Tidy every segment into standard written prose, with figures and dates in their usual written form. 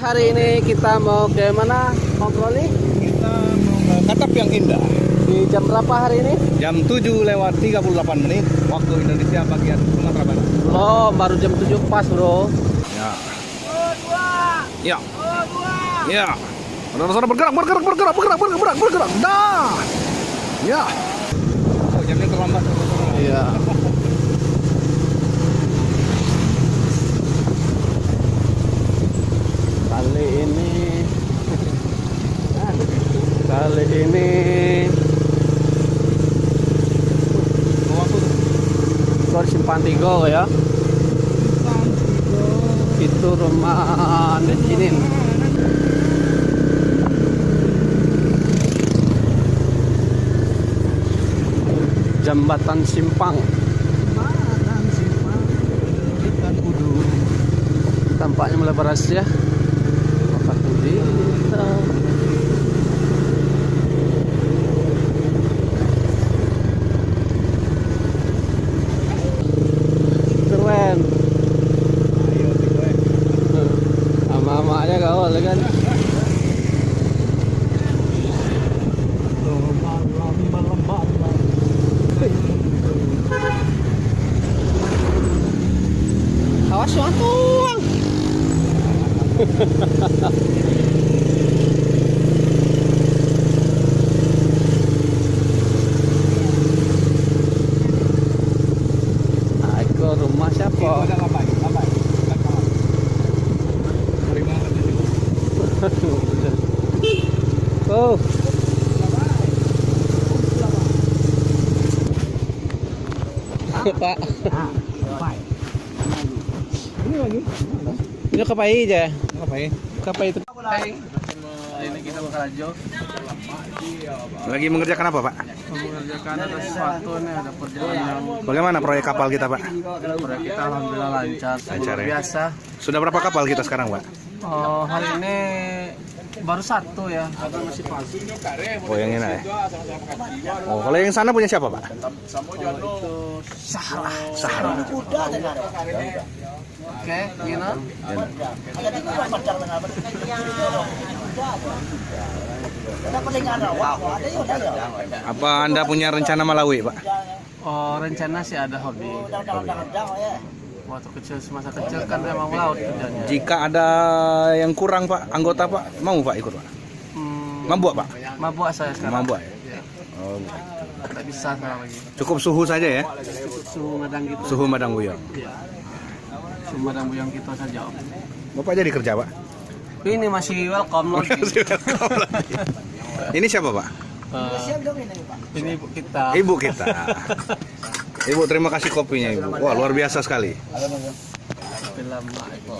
hari ini kita mau ke mana, Bang Troli? Kita mau ke Katapiang Indah. Di jam berapa hari ini? Jam 7:38 waktu Indonesia bagian Sumatera Barat. Oh, baru jam 7 pas, bro. Ya. Ya. Ya. Saudara-saudara bergerak. Dah. Ya. Oh, jamnya terlambat. Iya. Kali ini Gor Simpang Tigo ya. Itu rumah Dejinin. Jembatan Simpang. Tampaknya mulai beras ya. Keren. Ama-amanya kawal kan. Awas tuang. Aku rumah siapa? Oh. Pak. Ini lagi. Ini kapai aja. Apa ya? Kapai itu. Ini kita bekerja. Lagi mengerjakan apa, Pak? Mengerjakan ada sesuatu nih, ada perjalanan. Bagaimana proyek kapal kita, Pak? Proyek kita alhamdulillah lancar, Lancar, ya? biasa. Sudah berapa kapal kita sekarang, Pak? Oh, hari ini baru satu ya, karena masih pagi. Oh, yang ini ya. Oh, kalau yang sana punya siapa, Pak? Itu Sahara. Sahara. Oke, gini. Apa Anda punya rencana Malawi, Pak? Oh, rencana sih ada hobi. Waktu kecil, semasa kecil kan emang laut kerjanya. Jika ada yang kurang, Pak, anggota, Pak, mau, Pak, ikut, Pak? Mabuk, Pak? Mabuk saya sekarang. Mabuk, ya? Ya. Oh, Tak bisa sekarang lagi. cukup suhu saja ya? Suhu madang gitu. Suhu Madang Buyong. Iya. Suhu madang buyang kita saja. Bapak jadi kerja, Pak? Ini masih welcome lagi. Ini siapa, Pak? Ini ibu kita. Ibu kita. Ibu, terima kasih kopinya, Ibu. Wah, luar biasa sekali. Kopi lama itu.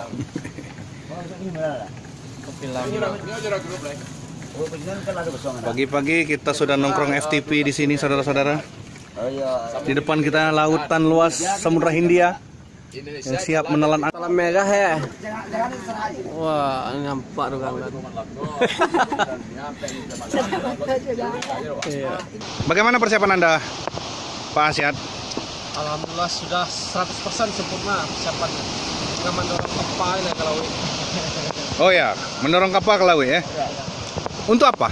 Kopi lama. Pagi-pagi kita sudah nongkrong FTP di sini, saudara-saudara. Di depan kita lautan luas Samudra Hindia yang siap menelan. Salam merah ya. Wah, nampak tuh kan. Iya. Bagaimana persiapan Anda, Pak Asyad? Alhamdulillah sudah 100% sempurna persiapannya. Kita mendorong kapal ya kalau ini. Oh ya, mendorong kapal ke laut ya? Untuk apa?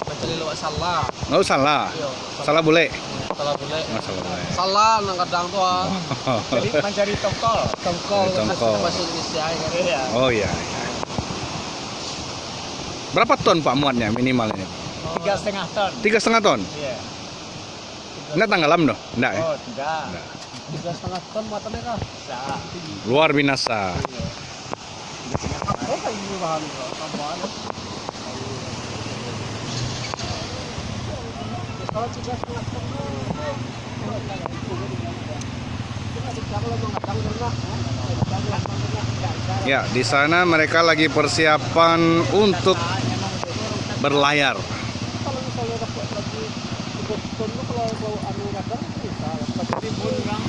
Mencari lewat salah. Nggak salah. Iya, Salah boleh. salah boleh. Nggak salah boleh. Salah nang kadang tuh. Jadi mencari tongkol. Tongkol Tongkol. bahasa Indonesia ya. Oh iya. Berapa ton, Pak, muatnya minimal ini? 3,5 ton. 3,5 ton? Iya. Ini tenggelam dong? Enggak ya? Oh, tidak. 3,5 ton muatannya kah? Luar binasa. Oh, kayak gini bahan tambahan. Kalau 3,5 ton Ya, di sana mereka lagi persiapan untuk berlayar. kalau misalnya dapat lagi 3 ton kalau anu radar bisa 4.000 orang.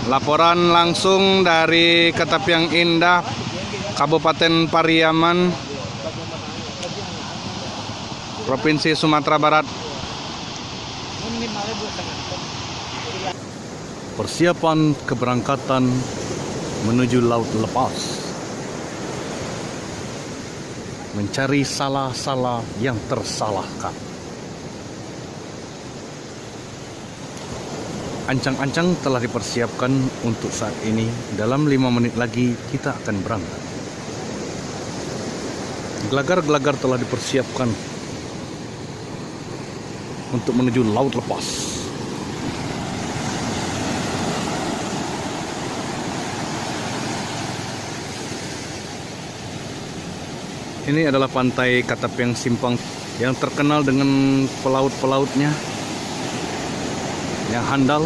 Laporan langsung dari Katapiang Indah, Kabupaten Pariaman, Provinsi Sumatera Barat. Persiapan keberangkatan menuju Laut Lepas. mencari salah-salah yang tersalahkan. Ancang-ancang telah dipersiapkan untuk saat ini. Dalam 5 menit lagi kita akan berangkat. Gelagar-gelagar telah dipersiapkan untuk menuju laut lepas. Ini adalah pantai Katapiang Simpang yang terkenal dengan pelaut-pelautnya yang handal.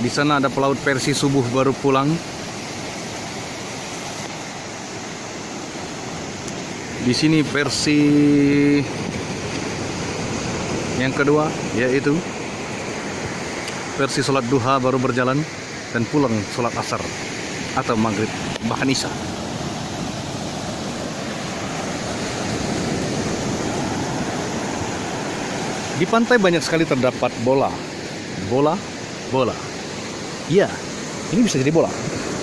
Di sana ada pelaut Persi subuh baru pulang. Di sini versi yang kedua, yaitu versi sholat duha baru berjalan dan pulang sholat asar atau maghrib bahkan isya. Di pantai banyak sekali terdapat bola. Ya, ini bisa jadi bola.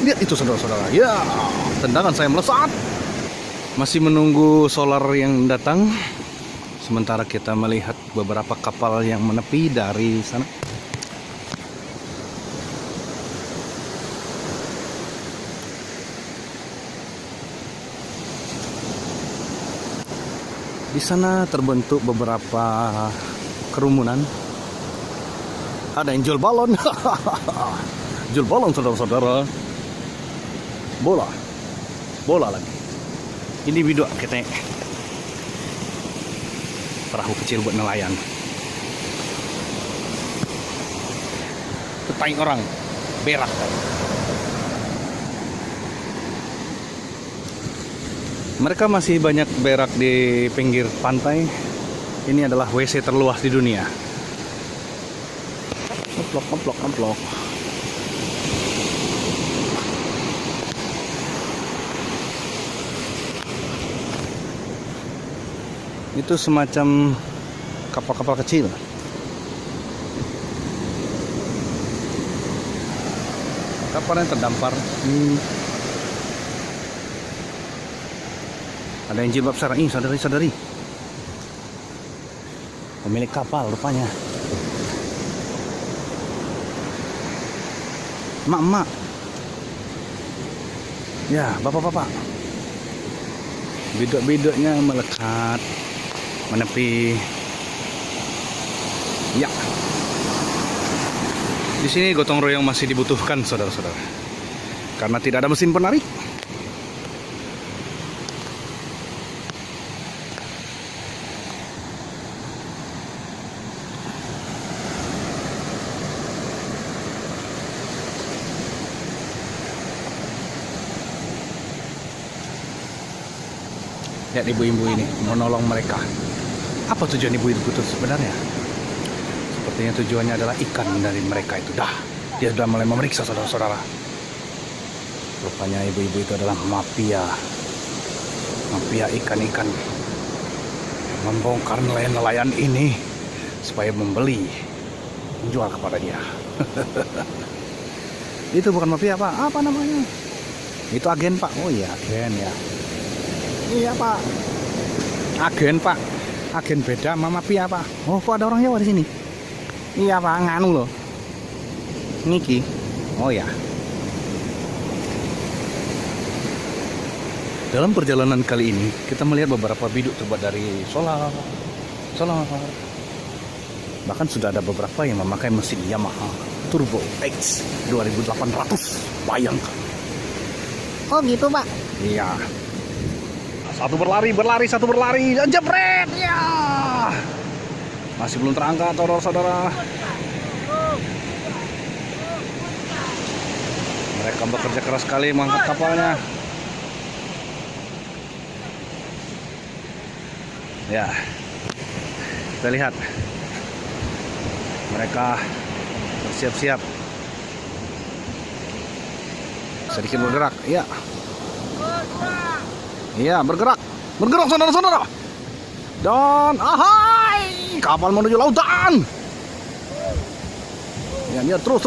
Lihat itu saudara-saudara. Ya, tendangan saya melesat. Masih menunggu solar yang datang. Sementara kita melihat beberapa kapal yang menepi dari sana. Di sana terbentuk beberapa kerumunan. Ada yang jual balon. Jual balon saudara-saudara. Bola lagi. Ini bidok kita. Perahu kecil buat nelayan. Petai orang berak. Mereka masih banyak berak di pinggir pantai. Ini adalah WC terluas di dunia. Amplok. Itu semacam kapal-kapal kecil. Kapal yang terdampar. Ada yang jilbab syar'i, sadari-sadari. Pemilik kapal rupanya. Mak-mak. Ya, bapak-bapak. Bidok-bidoknya melekat, menepi. Ya. Di sini gotong royong masih dibutuhkan, saudara-saudara. Karena tidak ada mesin penarik. Lihat ibu-ibu ini menolong mereka. Apa tujuan ibu-ibu itu sebenarnya? Sepertinya tujuannya adalah ikan dari mereka itu. Dia sudah mulai memeriksa saudara-saudara. Rupanya ibu-ibu itu adalah mafia ikan-ikan. Membongkar nelayan-nelayan ini supaya membeli, menjual kepada dia. Itu bukan mafia, Pak. Apa namanya? Itu agen, Pak. Oh iya, agen ya. Iya, Pak. Agen, Pak. Agen beda sama mafia, Pak. Oh, kok ada orang Jawa di sini? Iya, Pak, nganu loh. Niki. Oh ya. Dalam perjalanan kali ini, kita melihat beberapa biduk terbuat dari solar. Bahkan sudah ada beberapa yang memakai mesin Yamaha Turbo X 2800. Bayangkan. Oh gitu, Pak. Iya. Satu berlari, jebret, ya. Masih belum terangkat, saudara-saudara. Mereka bekerja keras sekali mengangkat kapalnya. Ya, kita lihat. Mereka bersiap-siap. Sedikit bergerak, iya. Iya, bergerak saudara-saudara. Dan ahai, kapal menuju lautan. Ya, terus.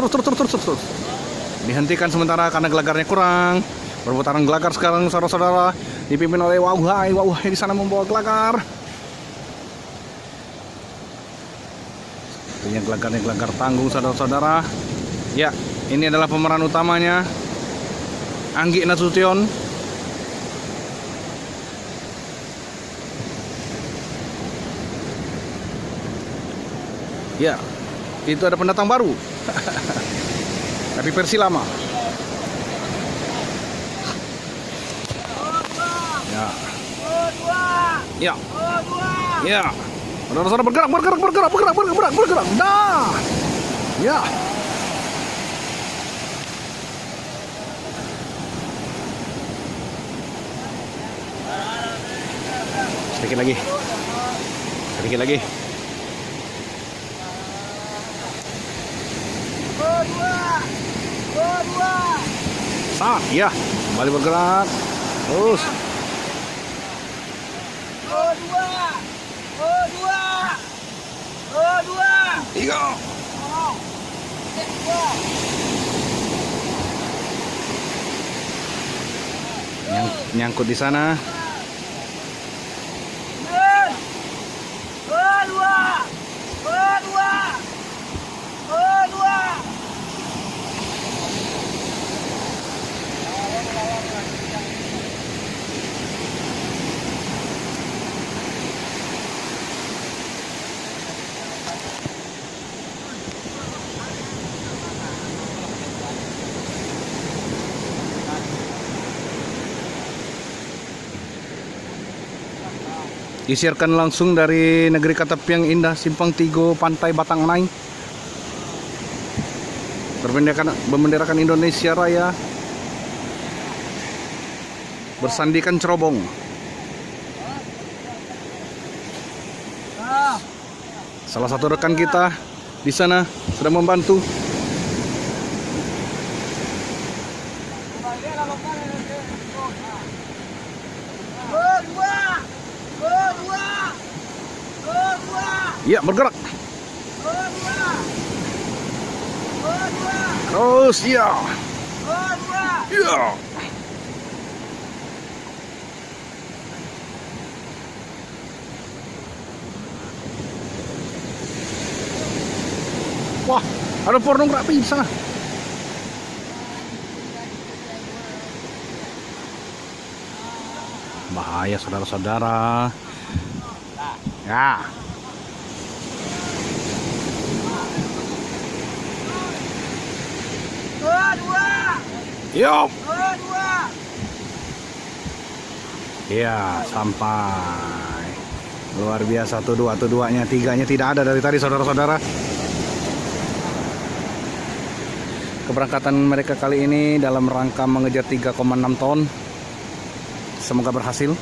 Dihentikan sementara karena gelagarnya kurang. Perputaran gelagar sekarang saudara-saudara dipimpin oleh Wauhai. Wauhai di sana membawa gelagar. Ini gelagarnya gelagar tanggung saudara-saudara. Ya, ini adalah pemeran utamanya Anggi Nasution. Ya, itu ada pendatang baru. Tapi versi lama. Ya. Ya. Ya. Saudara-saudara bergerak. Dah. Ya. Sedikit lagi. Saat, ya. Kembali bergerak. Terus. Tiga. Nyangkut di sana. Disiarkan langsung dari negeri Katapi yang indah, Simpang Tigo, Pantai Batang Nai. Berbenderakan Indonesia Raya. Bersandikan cerobong. Salah satu rekan kita di sana sedang membantu. Ya, bergerak. Terus, ya. Ya. Wah, ada pornografi di sana. Bahaya saudara-saudara. Ya. Yup. Ya, sampai. Luar biasa tuh duanya, tiganya tidak ada dari tadi saudara-saudara. Keberangkatan mereka kali ini dalam rangka mengejar 3,6 ton. Semoga berhasil.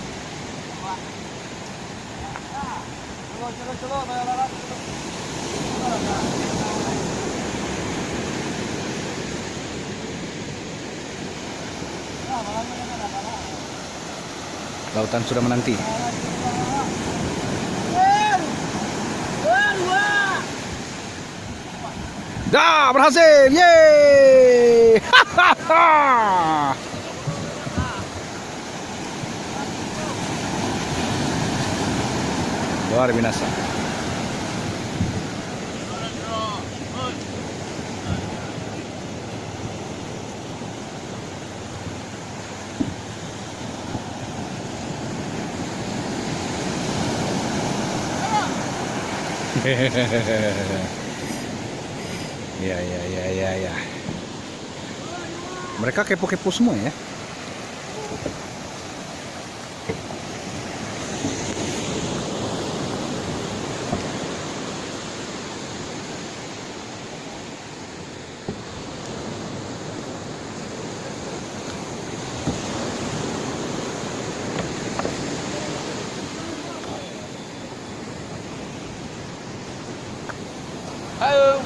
Lautan sudah menanti. Dah, berhasil. Yeay. Luar biasa. Ya. Mereka kepo-kepo semua ya.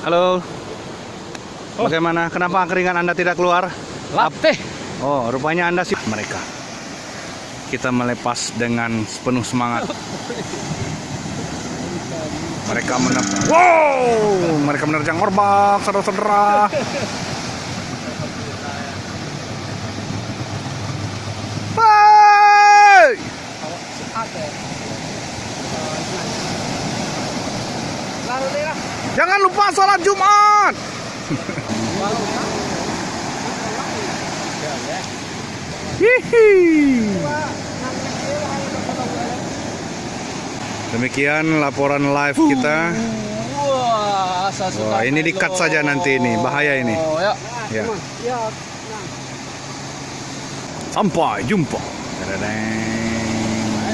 Halo. Bagaimana? Kenapa keringat Anda tidak keluar? Latih. Oh, rupanya Anda sih mereka. Kita melepas dengan penuh semangat. Mereka menerjang orbak, saudara-saudara. Jangan lupa sholat Jumat. Hihi. Demikian laporan live kita. Wah, ini di-cut saja nanti ini, bahaya ini. Oh, ya. Ya. Sampai jumpa. Dadah.